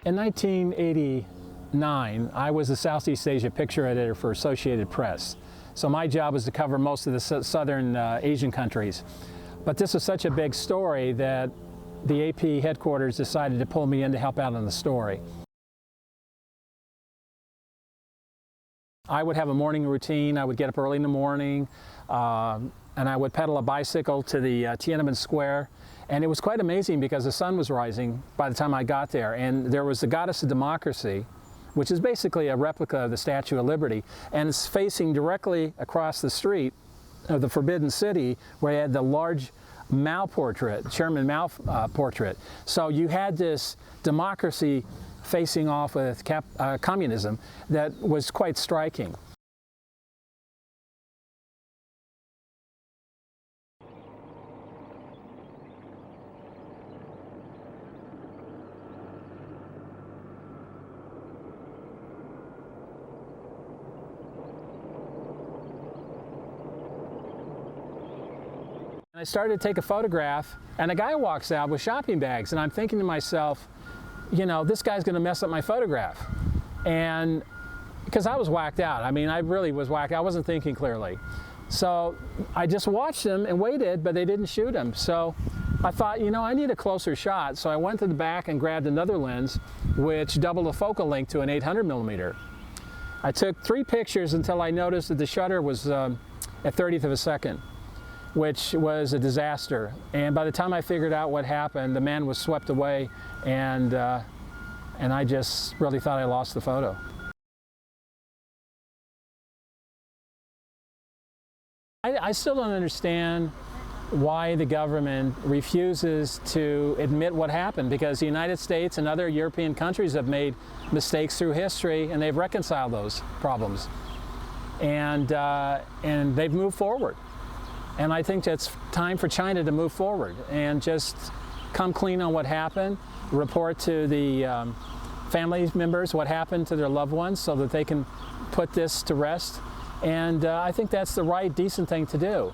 In 1989, I was the Southeast Asia picture editor for Associated Press. So my job was to cover most of the southern Asian countries. But this was such a big story that the AP headquarters decided to pull me in to help out on the story. I would have a morning routine. I would get up early in the morning, and I would pedal a bicycle to the Tiananmen Square. And it was quite amazing because the sun was rising by the time I got there. And there was the Goddess of Democracy, which is basically a replica of the Statue of Liberty. And it's facing directly across the street of the Forbidden City, where you had the large Mao portrait, Chairman Mao portrait. So you had this democracy facing off with communism that was quite striking. I started to take a photograph, and a guy walks out with shopping bags, and I'm thinking to myself, you know, this guy's going to mess up my photograph. And because I was whacked out. I mean, I really was whacked out. I wasn't thinking clearly. So I just watched them and waited, but they didn't shoot him. So I thought, you know, I need a closer shot. So I went to the back and grabbed another lens, which doubled the focal length to an 800 millimeter. I took 3 pictures until I noticed that the shutter was at 30th of a second, which was a disaster. And by the time I figured out what happened, the man was swept away, and I just really thought I lost the photo. I still don't understand why the government refuses to admit what happened, because the United States and other European countries have made mistakes through history, and they've reconciled those problems. And they've moved forward. And I think it's time for China to move forward and just come clean on what happened, report to the family members what happened to their loved ones so that they can put this to rest. And I think that's the right, decent thing to do.